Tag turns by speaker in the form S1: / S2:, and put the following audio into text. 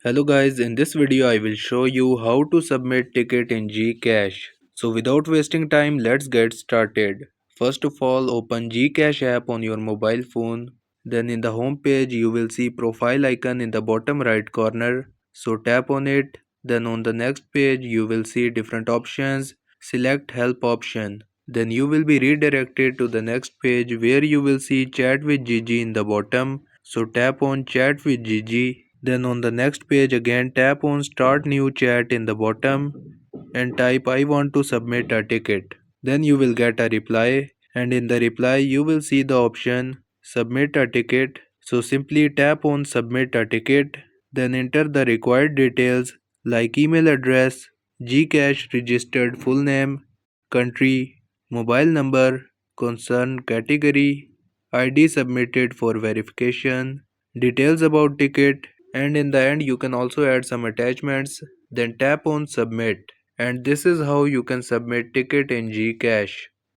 S1: Hello guys, in this video I will show you how to submit ticket in GCash. So without wasting time, let's get started. First of all, open GCash app on your mobile phone. Then in the home page you will see profile icon in the bottom right corner. So tap on it. Then on the next page you will see different options. Select help option. Then you will be redirected to the next page where you will see chat with Gigi in the bottom. So tap on chat with Gigi. Then on the next page again tap on start new chat in the bottom and type I want to submit a ticket. Then you will get a reply and in the reply you will see the option submit a ticket. So simply tap on submit a ticket, then enter the required details like email address, Gcash registered full name, country, mobile number, concern category, ID submitted for verification, details about ticket, and in the end you can also add some attachments. Then tap on submit, and this is how you can submit ticket in GCash.